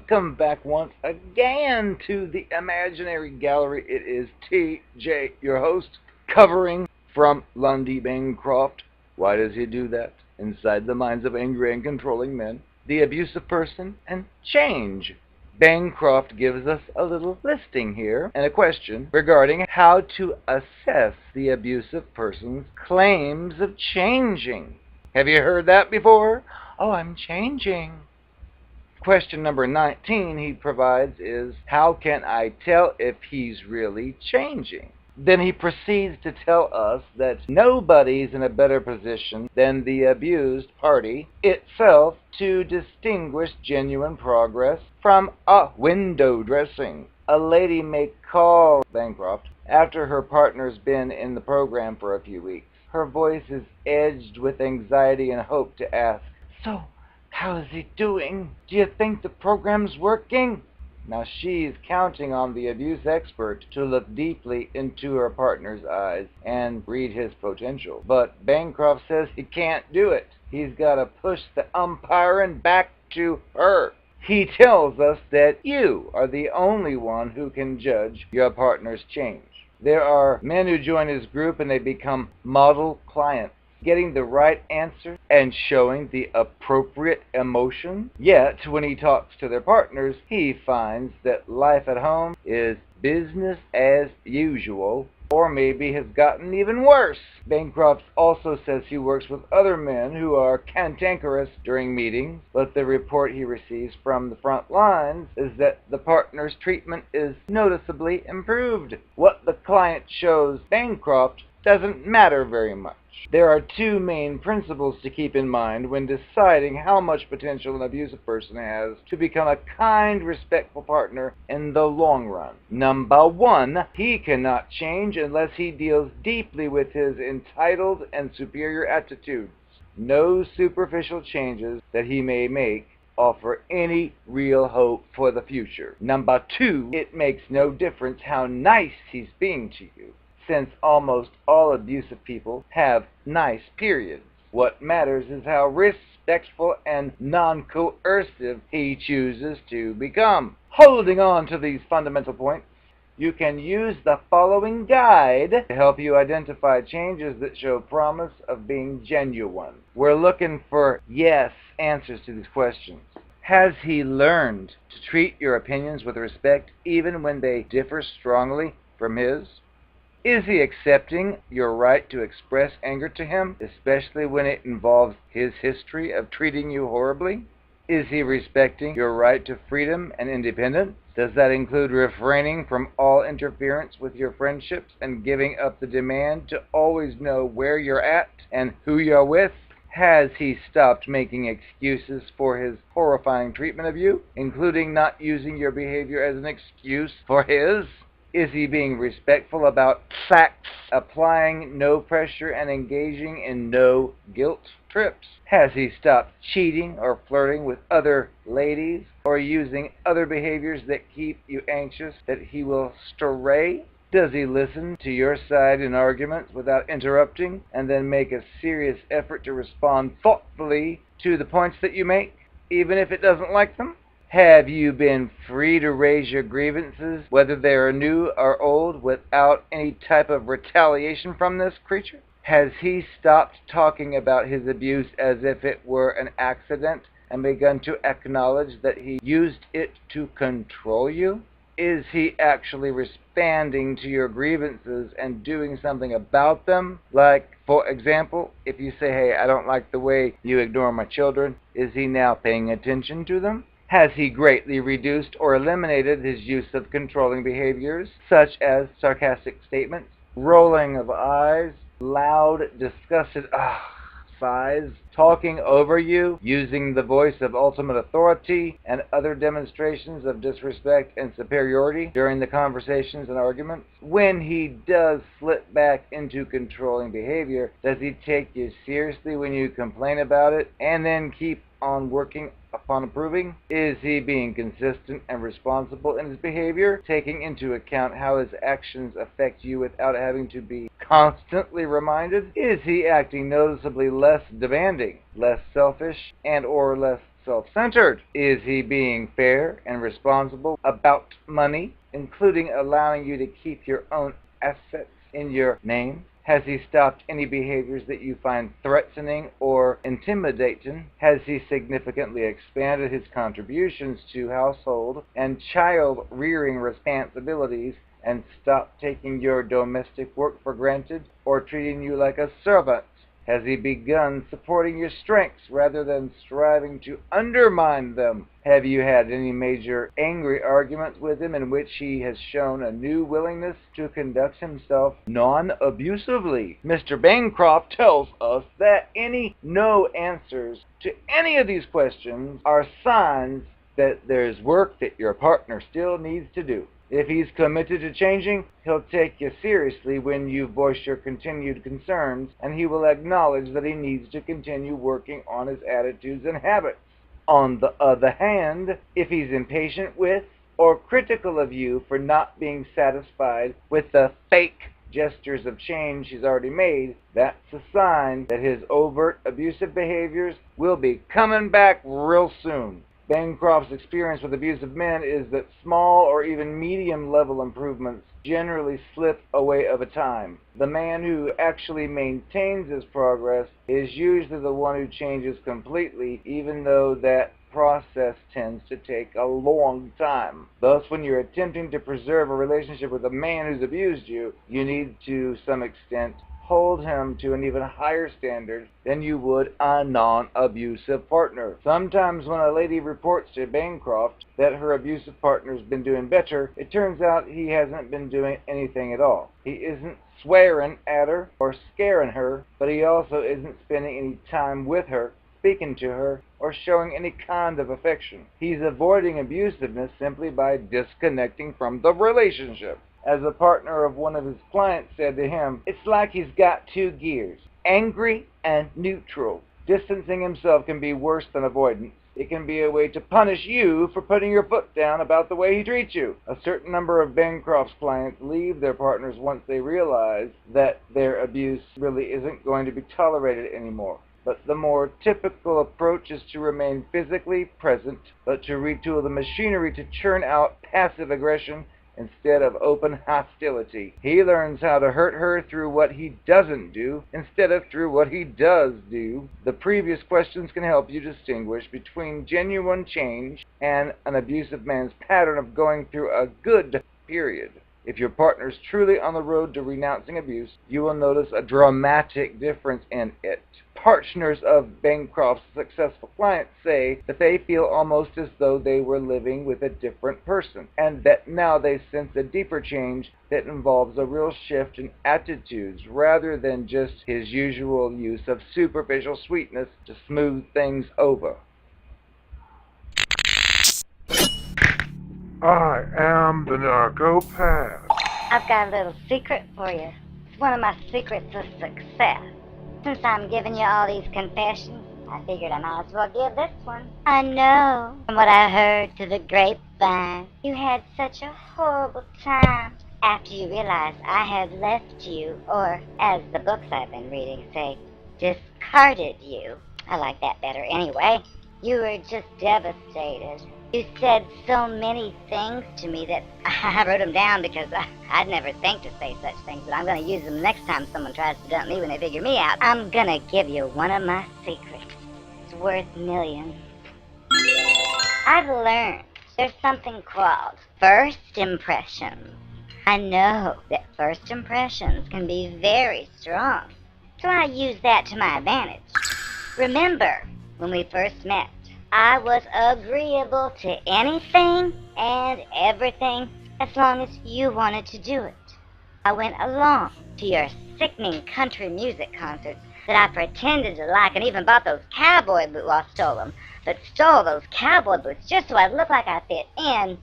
Welcome back once again to the imaginary gallery. It is TJ, your host, covering from Lundy Bancroft. Why does he do that? Inside the minds of angry and controlling men, the abusive person, and change. Bancroft gives us a little listing here and a question regarding how to assess the abusive person's claims of changing. Have you heard that before? Oh, I'm changing. Question number 19 he provides is, how can I tell if he's really changing? Then he proceeds to tell us that nobody's in a better position than the abused party itself to distinguish genuine progress from a window dressing. A lady may call Bancroft after her partner's been in the program for a few weeks. Her voice is edged with anxiety and hope to ask, "So, how is he doing? Do you think the program's working?" Now she's counting on the abuse expert to look deeply into her partner's eyes and read his potential. But Bancroft says he can't do it. He's got to push the umpiring back to her. He tells us that you are the only one who can judge your partner's change. There are men who join his group and they become model clients, getting the right answer and showing the appropriate emotion. Yet, when he talks to their partners, he finds that life at home is business as usual, or maybe has gotten even worse. Bancroft also says he works with other men who are cantankerous during meetings, but the report he receives from the front lines is that the partner's treatment is noticeably improved. What the client shows Bancroft doesn't matter very much. There are two main principles to keep in mind when deciding how much potential an abusive person has to become a kind, respectful partner in the long run. Number one, he cannot change unless he deals deeply with his entitled and superior attitudes. No superficial changes that he may make offer any real hope for the future. Number two, it makes no difference how nice he's being to you, since almost all abusive people have nice periods. What matters is how respectful and non-coercive he chooses to become. Holding on to these fundamental points, you can use the following guide to help you identify changes that show promise of being genuine. We're looking for yes answers to these questions. Has he learned to treat your opinions with respect even when they differ strongly from his? Is he accepting your right to express anger to him, especially when it involves his history of treating you horribly? Is he respecting your right to freedom and independence? Does that include refraining from all interference with your friendships and giving up the demand to always know where you're at and who you're with? Has he stopped making excuses for his horrifying treatment of you, including not using your behavior as an excuse for his? Is he being respectful about facts, applying no pressure, and engaging in no guilt trips? Has he stopped cheating or flirting with other ladies or using other behaviors that keep you anxious that he will stray? Does he listen to your side in arguments without interrupting and then make a serious effort to respond thoughtfully to the points that you make, even if it doesn't like them? Have you been free to raise your grievances, whether they are new or old, without any type of retaliation from this creature? Has he stopped talking about his abuse as if it were an accident and begun to acknowledge that he used it to control you? Is he actually responding to your grievances and doing something about them? Like, for example, if you say, "Hey, I don't like the way you ignore my children," is he now paying attention to them? Has he greatly reduced or eliminated his use of controlling behaviors, such as sarcastic statements, rolling of eyes, loud, disgusted sighs, talking over you, using the voice of ultimate authority, and other demonstrations of disrespect and superiority during the conversations and arguments? When he does slip back into controlling behavior, does he take you seriously when you complain about it and then keep on working upon improving? Is he being consistent and responsible in his behavior, taking into account how his actions affect you without having to be constantly reminded? Is he acting noticeably less demanding, less selfish, and or less self-centered? Is he being fair and responsible about money, including allowing you to keep your own assets in your name? Has he stopped any behaviors that you find threatening or intimidating? Has he significantly expanded his contributions to household and child rearing responsibilities and stopped taking your domestic work for granted or treating you like a servant? Has he begun supporting your strengths rather than striving to undermine them? Have you had any major angry arguments with him in which he has shown a new willingness to conduct himself non-abusively? Mr. Bancroft tells us that any no answers to any of these questions are signs that there's work that your partner still needs to do. If he's committed to changing, he'll take you seriously when you voice your continued concerns, and he will acknowledge that he needs to continue working on his attitudes and habits. On the other hand, if he's impatient with or critical of you for not being satisfied with the fake gestures of change he's already made, that's a sign that his overt abusive behaviors will be coming back real soon. Bancroft's experience with abusive men is that small or even medium-level improvements generally slip away over time. The man who actually maintains his progress is usually the one who changes completely, even though that process tends to take a long time. Thus, when you're attempting to preserve a relationship with a man who's abused you, you need to some extent hold him to an even higher standard than you would a non-abusive partner. Sometimes when a lady reports to Bancroft that her abusive partner's been doing better, it turns out he hasn't been doing anything at all. He isn't swearing at her or scaring her, but he also isn't spending any time with her, speaking to her, or showing any kind of affection. He's avoiding abusiveness simply by disconnecting from the relationship. As a partner of one of his clients said to him, it's like he's got two gears, angry and neutral. Distancing himself can be worse than avoidance. It can be a way to punish you for putting your foot down about the way he treats you. A certain number of Bancroft's clients leave their partners once they realize that their abuse really isn't going to be tolerated anymore. But the more typical approach is to remain physically present, but to retool the machinery to churn out passive aggression instead of open hostility. He learns how to hurt her through what he doesn't do instead of through what he does do. The previous questions can help you distinguish between genuine change and an abusive man's pattern of going through a good period. If your partner is truly on the road to renouncing abuse, you will notice a dramatic difference in it. Partners of Bancroft's successful clients say that they feel almost as though they were living with a different person, and that now they sense a deeper change that involves a real shift in attitudes rather than just his usual use of superficial sweetness to smooth things over. I am the narcopath. I've got a little secret for you. It's one of my secrets of success. Since I'm giving you all these confessions, I figured I might as well give this one. I know, from what I heard through the grapevine, you had such a horrible time after you realized I had left you, or, as the books I've been reading say, discarded you. I like that better anyway. You were just devastated. You said so many things to me that I wrote them down because I'd never think to say such things, but I'm going to use them next time someone tries to dump me when they figure me out. I'm going to give you one of my secrets. It's worth millions. I've learned there's something called first impressions. I know that first impressions can be very strong, so I use that to my advantage. Remember, when we first met, I was agreeable to anything and everything as long as you wanted to do it. I went along to your sickening country music concerts that I pretended to like and even bought those cowboy boots. Well, I stole them, but stole those cowboy boots just so I'd look like I fit in.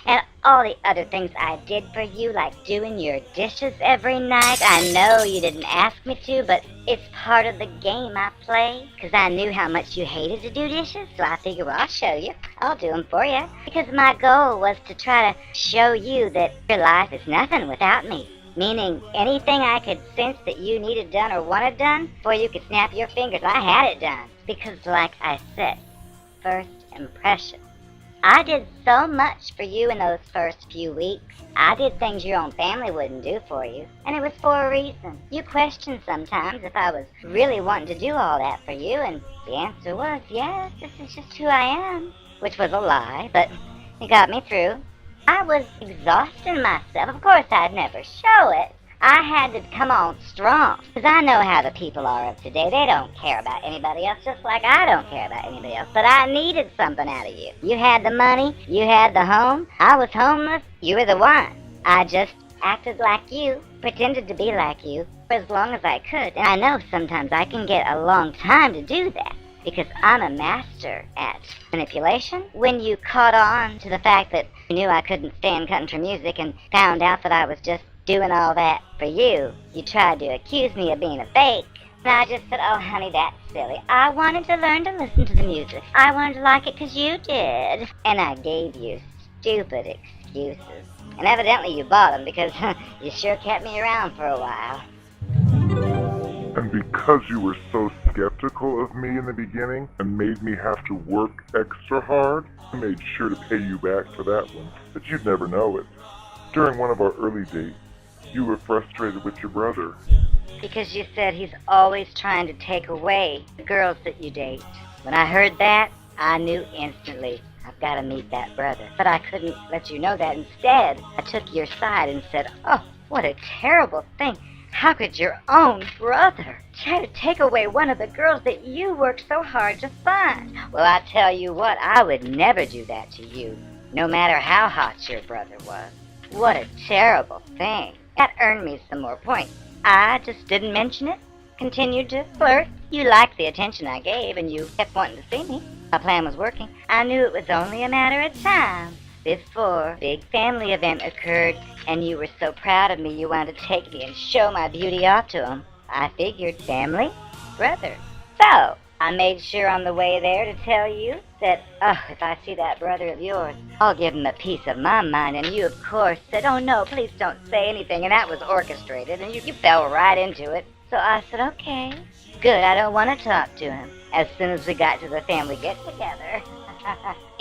And all the other things I did for you, like doing your dishes every night. I know you didn't ask me to, but it's part of the game I play. Because I knew how much you hated to do dishes, so I figured, well, I'll show you. I'll do them for you. Because my goal was to try to show you that your life is nothing without me. Meaning, anything I could sense that you needed done or wanted done, before you could snap your fingers, I had it done. Because, like I said, first impression. I did so much for you in those first few weeks. I did things your own family wouldn't do for you, and it was for a reason. You questioned sometimes if I was really wanting to do all that for you, and the answer was, yes, this is just who I am, which was a lie, but it got me through. I was exhausting myself. Of course, I'd never show it. I had to come on strong, because I know how the people are of today. They don't care about anybody else, just like I don't care about anybody else. But I needed something out of you. You had the money, you had the home, I was homeless, you were the one. I just acted like you, pretended to be like you, for as long as I could. And I know sometimes I can get a long time to do that, because I'm a master at manipulation. When you caught on to the fact that you knew I couldn't stand country music and found out that I was just doing all that for you, you tried to accuse me of being a fake. And I just said, oh, honey, that's silly. I wanted to learn to listen to the music. I wanted to like it because you did. And I gave you stupid excuses. And evidently you bought them because you sure kept me around for a while. And because you were so skeptical of me in the beginning and made me have to work extra hard, I made sure to pay you back for that one, but you'd never know it. During one of our early dates, you were frustrated with your brother. Because you said he's always trying to take away the girls that you date. When I heard that, I knew instantly, I've got to meet that brother. But I couldn't let you know that. Instead, I took your side and said, oh, what a terrible thing. How could your own brother try to take away one of the girls that you worked so hard to find? Well, I tell you what, I would never do that to you, no matter how hot your brother was. What a terrible thing. That earned me some more points. I just didn't mention it, continued to flirt. You liked the attention I gave, and you kept wanting to see me. My plan was working. I knew it was only a matter of time before a big family event occurred, and you were so proud of me you wanted to take me and show my beauty off to him. I figured family, brother. So I made sure on the way there to tell you that, if I see that brother of yours, I'll give him a piece of my mind. And you, of course, said, oh, no, please don't say anything. And that was orchestrated, and you fell right into it. So I said, okay, good, I don't want to talk to him. As soon as we got to the family get-together.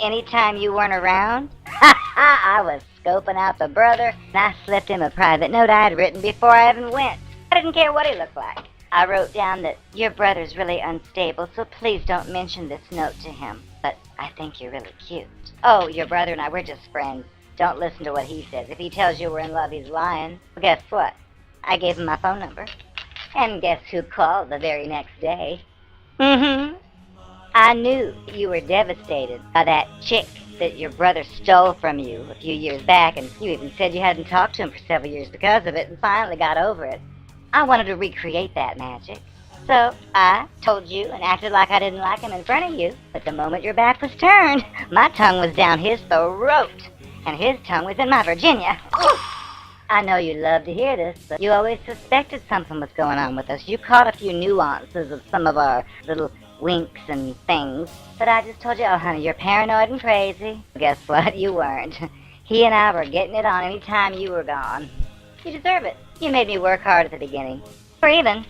Anytime you weren't around, I was scoping out the brother, and I slipped him a private note I had written before I even went. I didn't care what he looked like. I wrote down that your brother's really unstable, so please don't mention this note to him. But I think you're really cute. Oh, your brother and I, we're just friends. Don't listen to what he says. If he tells you we're in love, he's lying. Well, guess what? I gave him my phone number. And guess who called the very next day? I knew you were devastated by that chick that your brother stole from you a few years back, and you even said you hadn't talked to him for several years because of it, and finally got over it. I wanted to recreate that magic. So I told you and acted like I didn't like him in front of you. But the moment your back was turned, my tongue was down his throat, and his tongue was in my Virginia. Ooh! I know you love to hear this, but you always suspected something was going on with us. You caught a few nuances of some of our little winks and things. But I just told you, oh, honey, you're paranoid and crazy. Guess what? You weren't. He and I were getting it on any time you were gone. You deserve it. You made me work hard at the beginning. Or even